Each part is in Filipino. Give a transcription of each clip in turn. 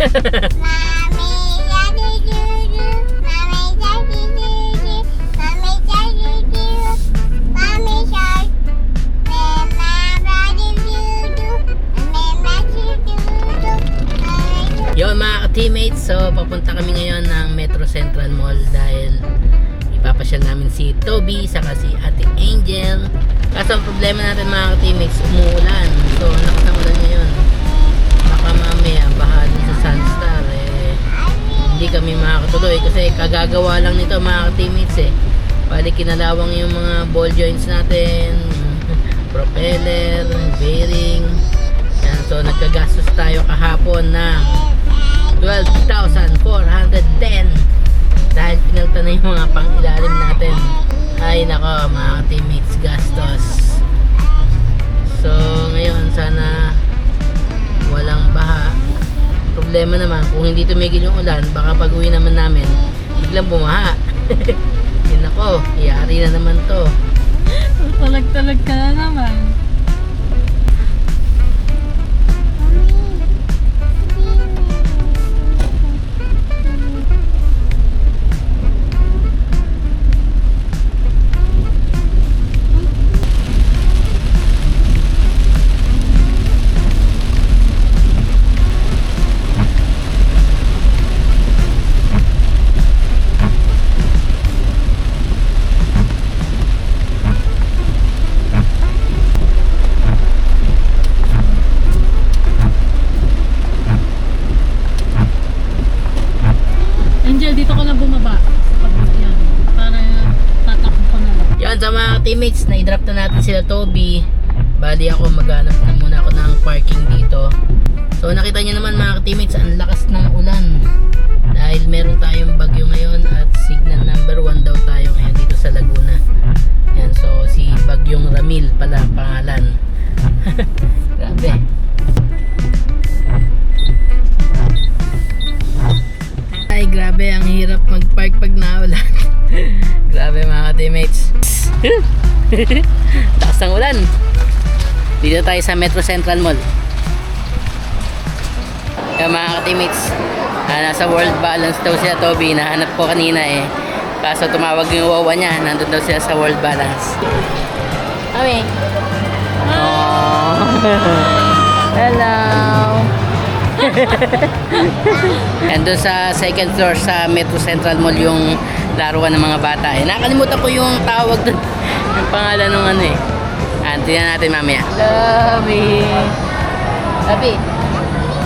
Yo mga ka-teammates, so papunta kami ngayon ng Metro Central Mall dahil ipapasyal namin si Toby saka si Ate Angel. Kaso ang problema natin mga ka-teammates, umuulan. So lakas ng ulan ngayon. Baka mamaya baha din sa Sunstar hindi kami makakatuloy kasi kagagawa lang nito mga ka-teammates Bali kinalawang yung mga ball joints natin, propeller, bearing. Yan, so nagkagastos tayo kahapon ng 12,410 dahil pinalta na yung mga pang-ilalim natin. Ay nako mga teammates, gastos. So ngayon sana walang baha. Problema naman kung hindi tumigil yung ulan, baka pag uwi naman namin biglang bumaha. Yun nako, iyari na naman to. Talag-talag ka na naman. Angel, dito ka na bumaba. Yan, para tatakbo ka na lang. Yan sa mga teammates, na-drop na natin sila Toby. Bali ako maghanap na muna ako ng parking dito. So nakita nyo naman mga teammates, ang lakas ng ulan. Dahil meron tayong bagyo ngayon at signal number 1 daw tayo ngayon dito sa Laguna. Yan, so si Bagyong Ramil pala pangalan. Grabe. Ay grabe, ang hirap mag-park pag naulan. Grabe mga teammates. Taas ng ulan. Dito tayo sa Metro Central Mall. Kaya mga teammates, nasa World Balance daw sila Toby. Nahanap ko kanina kaso tumawag yung wawa niya. Nandun daw sila sa World Balance. Kami. Oh. Hello. Andun sa second floor sa Metro Central Mall yung laruan ng mga bata. Nakalimutan ko yung tawag doon. Yung pangalan ng ano tingnan natin mamaya. Tabi. Tabi.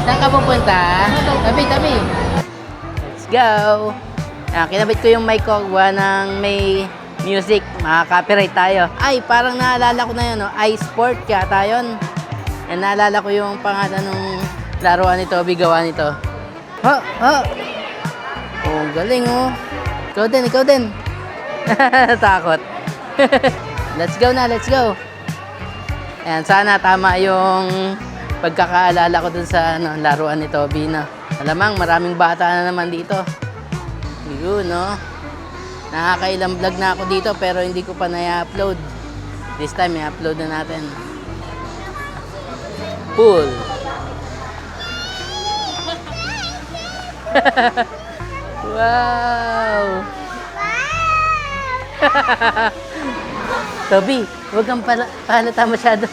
Saan ka pupunta? Tabi, tabi. Let's go. Kinabit ko yung mic ko ng may music. Makaka-copyright tayo. Ay, parang naalala ko na yun. iSport yata yun. Naalala ko yung pangalan ng laruan ni Toby, gawa nito. Oh, galing oh. Ikaw din. Takot. Let's go na, let's go. Ayan, sana tama yung pagkakaalala ko dun sa laruan ni Toby na. Alamang, maraming bata na naman dito. Yun, no? Nakakailang vlog na ako dito pero hindi ko pa na-upload. This time, i-upload na natin. Pool. Wow! Toby, huwag kang pahalata masyado.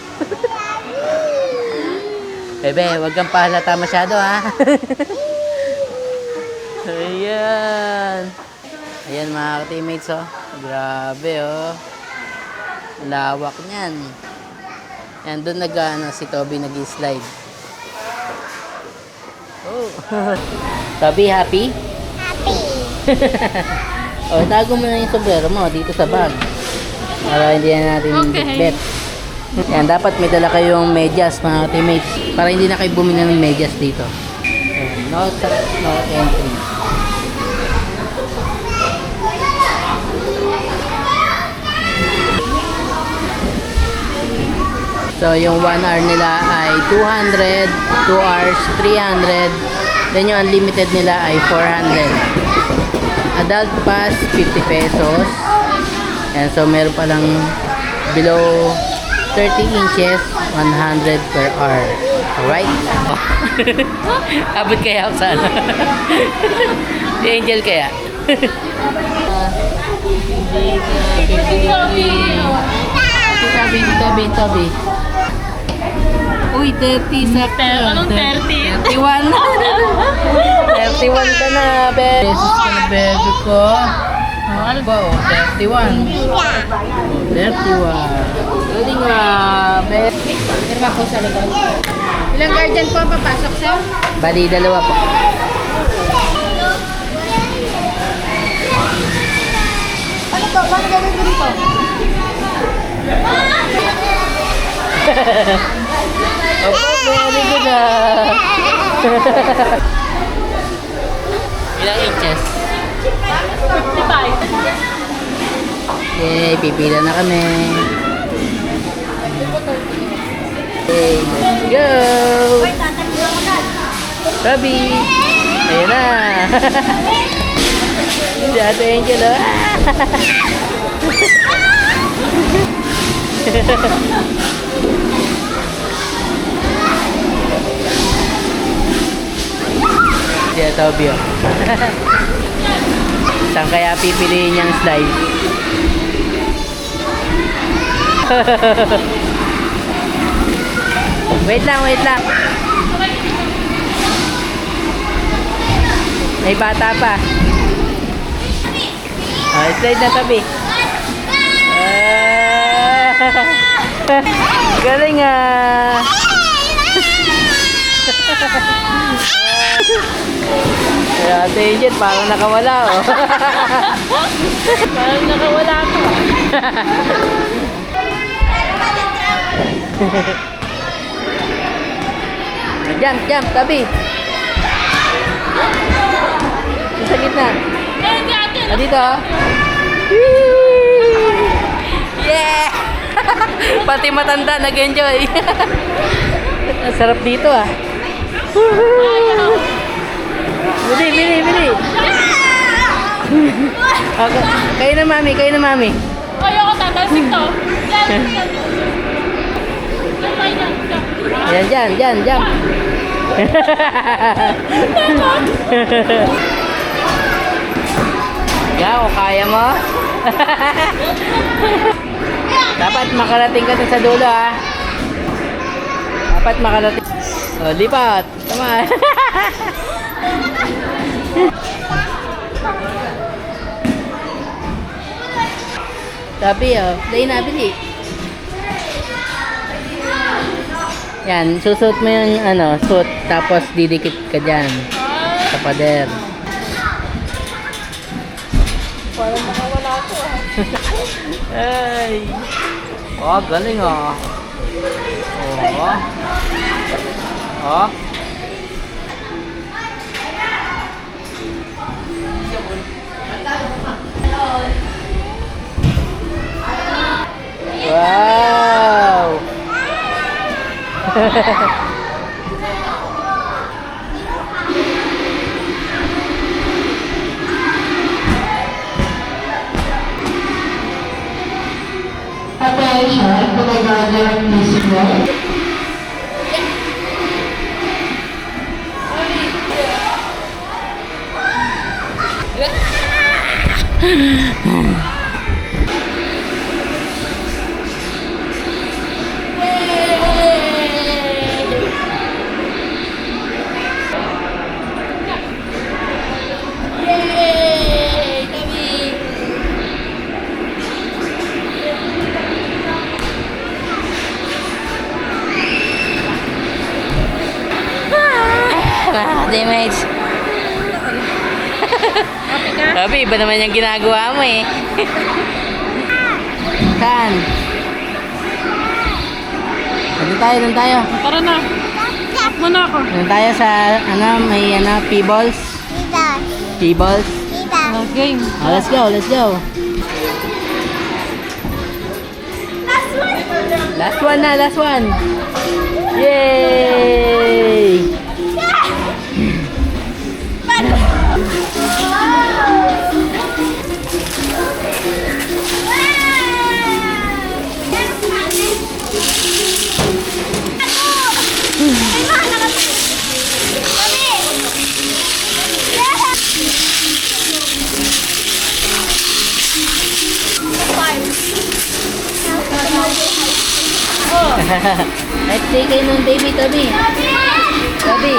Bebe, huwag kang pahalata masyado ha. Ayan. Ayan mga teammates oh. Grabe oh. Lawak niyan. Ayan, doon si Toby nag-slide. Oh. Toby, happy? Happy. Oh, tago mo na yung sombrero mo dito sa bag. Para hindi na natin bitbit. Yan, dapat may dala kayong medyas mga teammates. Para hindi na kayo bumili ng medyas dito. Ayan, no entry. So, yung 1 hour nila ay 200, 2 hours, 300. Then yung unlimited nila ay 400. Adult pass, 50 pesos. And so, meron palang below 30 inches, 100 per hour. Alright. Abot kaya ako sa ano? Si Angel kaya? Tabi. Uy, 30 sa Anong 30? 31. 31 ka na, be. Beses ka na, bebe ko. Ano ba, 31. 31. Galing nga, be. Firma ko sa likod. Ilang guardian po ang papasok, sir? Bali, dalawa po. Ano ba? Paano gawin ko dito? Opo, very good ah. Ilang inches? 55. Yay, pipila na kami. Okay, let's go! Robby! Ayan na! Si Ate Angel, oh! Si Ate Obi, oh. Saan kaya pipiliin niyang slide? Wait lang. May bata pa. Oh, slide na tabi. Galing ah. Kaya Ate Angel, parang nakawala oh. Parang nakawala ko. Jump, tabi. Sa gitna. Ah, dito. Yeah! Pati matanda nag-enjoy. Ang sarap dito ah. Bili. Okay. Kayo na mami. Ayoko tatalsik to. Yan, jump. Ikaw, kaya mo? Dapat makarating ka dun sa dulo, ha? Dapat makarating. O, lipat. Tama. Sabi, dahil nabili. Yan, susuot mo yung suit, tapos didikit ka dyan sa pader. Parang nakawala ko Ay! Oh, galing oh. Oh. Wow! Attention to the guardian listener. Damage. Sabi, iba naman yung ginagawa mo eh. Saan? Doon tayo. Tara na. Up muna ako. Doon tayo sa, may P-balls. P-balls. Game. Oh, let's go. Last one. Yay! Let's say kayo nung baby, Toby. Toby.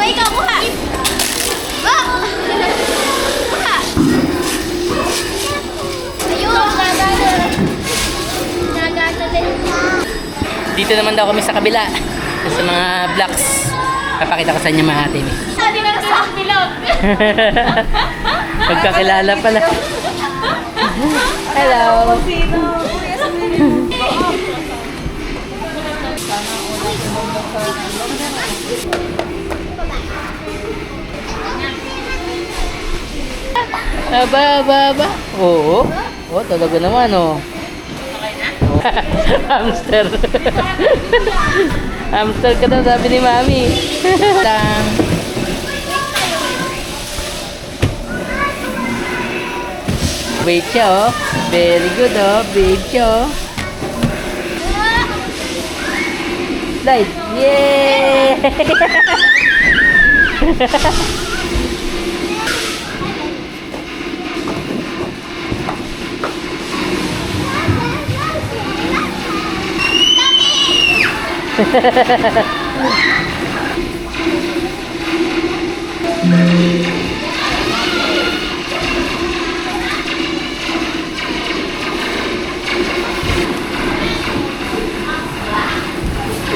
Ikaw, kuha! Kuha! Ayun! Nagagalit. Dito naman daw kami sa kabila. Sa mga blocks. Papakita ko sa inyo mga atin. Sabi na sa bilog. Pagkakilala pala. Hello. Aba. Oo. Oh, talaga naman, oh. Hamster. Hamster ka daw, sabi ni Mami. Wait siya, oh. Very good, oh. Big siya, oh. Slide. Yay!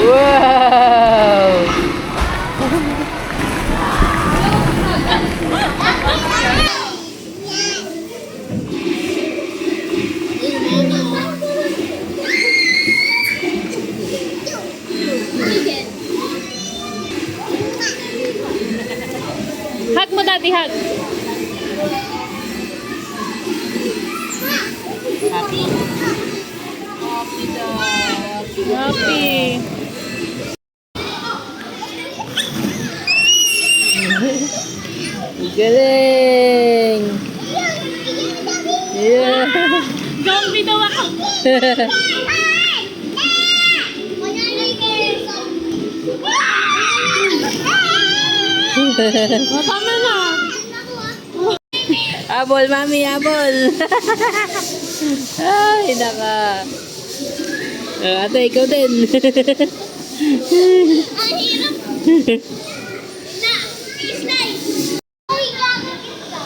Wow! Hug mo, Daddy, hug. Happy. Galing! Yeah! Zombie daw ako. Tama na. Abol, Mami, abol! Ay, naka! Ate, ikaw din! Ang hirap. Na, slide. Uy, gagawin ka.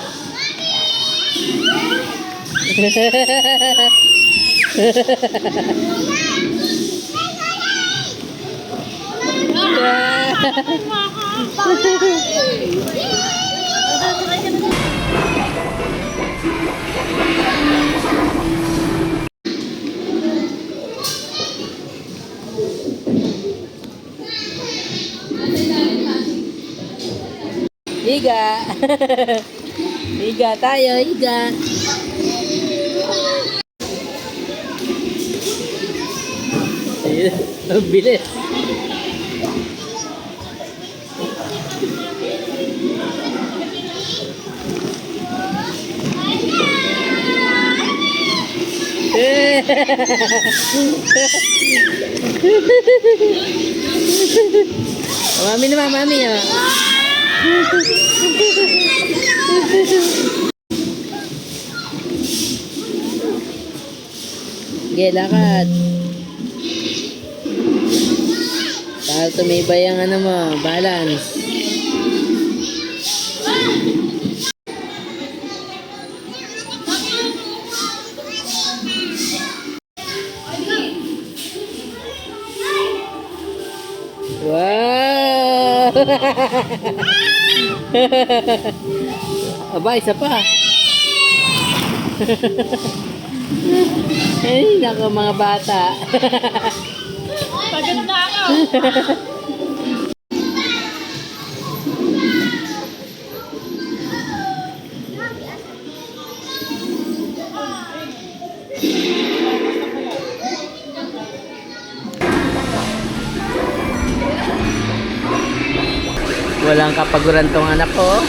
Higa! Higa tayo, higa! Ayun, ang bilis! Mami naman, Mami, oh. Sige, lakad. Para tumibay ang ano mo, balance. Wow! Aba, isa pa. Ay, naku mga bata. Pagod na ako. Walang kapaguran tong anak ko.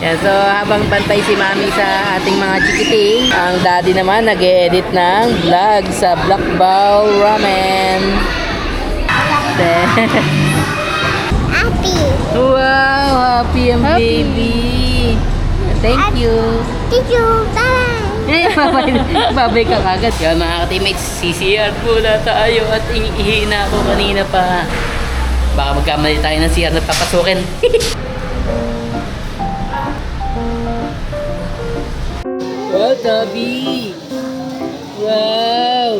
Yan, so habang bantay si Mami sa ating mga chikiting, ang daddy naman nag-e-edit ng vlog sa Black Bowl Ramen. Happy. Wow, happy ang Happy. baby. Thank you. Thank you. Bye. Babay ka kagad. Yan mga ka-teammates, CCR muna tayo at ihina ako kanina pa. Baka magkamali tayo ng CR na papasukin. Wow, Toby! Wow!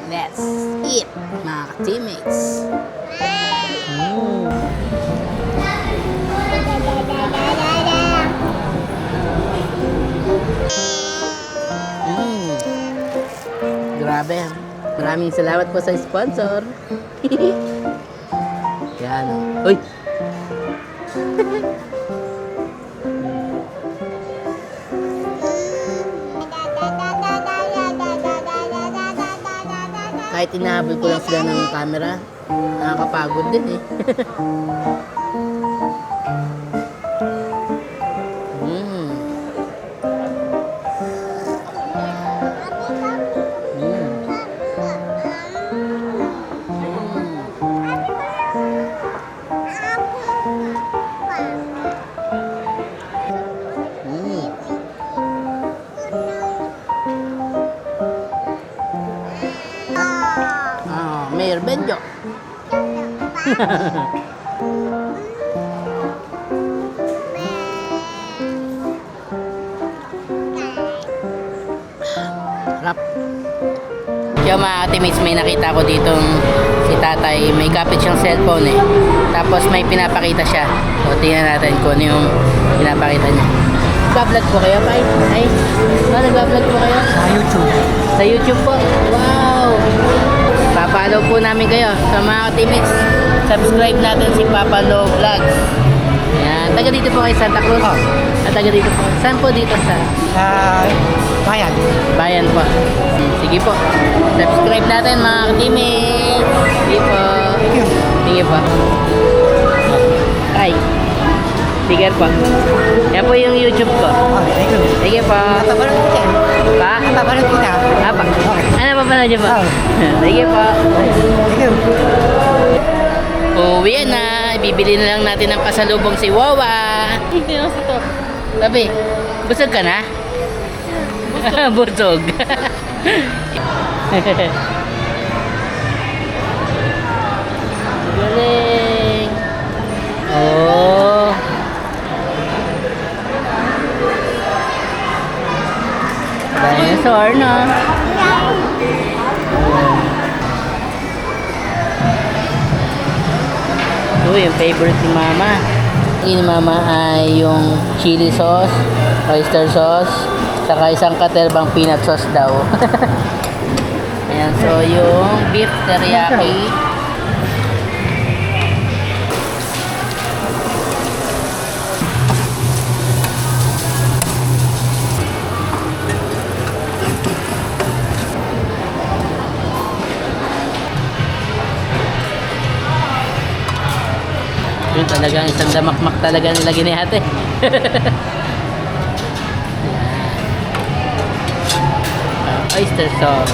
Let's eat, mga ka-teammates. Grabe. Maraming salamat po sa sponsor. Yan. Uy! Kahit inahabol ko lang sila ng camera, nakakapagod din eh. Mm. Mayor Benjo. Rap. Kaya mga ka-teammates, may nakita ko ditong si tatay, may kapit siyang cellphone eh. Tapos may pinapakita siya. So tingnan natin kung ano yung pinapakita niya. Nag-vlog po kayo, Pai? Ay, nag-vlog po kayo? Sa YouTube. Sa YouTube po? Wow! Papalo po namin kayo sa mga ka-teammates. Subscribe natin si Papa Lo Vlogs. Ayan, taga dito po kay Santa Cruz. Taga dito po. Saan po dito sa? Bayan. Bayan po. Sige po. Subscribe natin mga ka-teammates. Sige po. Sige po. Ay. Sticker po. Yan po yung YouTube ko. Thank you. Sige po. Tabaran kita. Pa? Tabaran kita. Apa? Ano pa pala dyan po? Sige po. Thank you. Uwi na. Ibibili na lang natin ng pasalubong si Wawa. Hindi na sa to. Sabi, busog ka na? Busog. Galing. Oh. Dinosaur, no? Ito yung favorite ni Mama. Yung ni Mama ay yung chili sauce, oyster sauce, saka isang katelbang peanut sauce daw. Ayan, so yung beef teriyaki. Yun talagang isang damakmak talaga nilagay ni ate. Oyster sauce.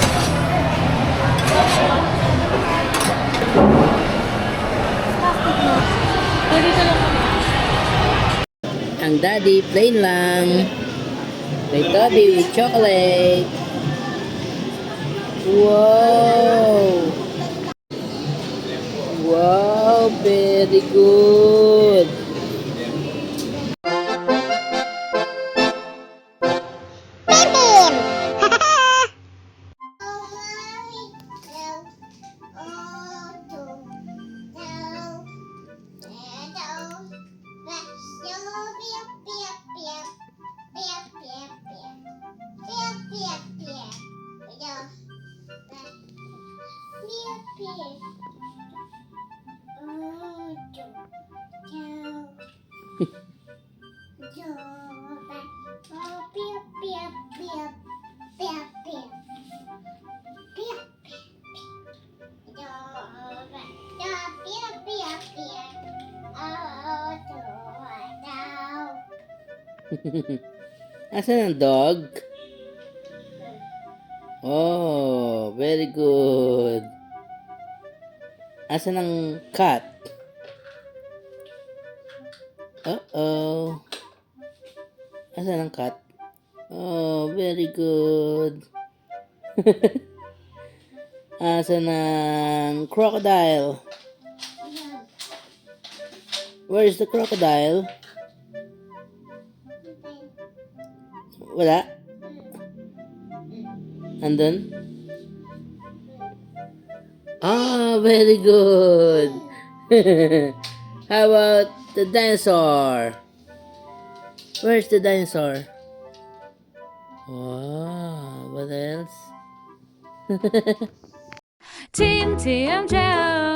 Pwede ka lang. Ang daddy, plain lang. May Toby with chocolate. Wow! Wow, very good. Asan ang dog? Oh, very good. Asan ang cat? Uh-oh. Asan ang cat? Oh, very good. Asan ang crocodile? Where is the crocodile? Wala? Andun? Ah, very good. How about the dinosaur? Where's the dinosaur? Wow, what else? Team TMJ.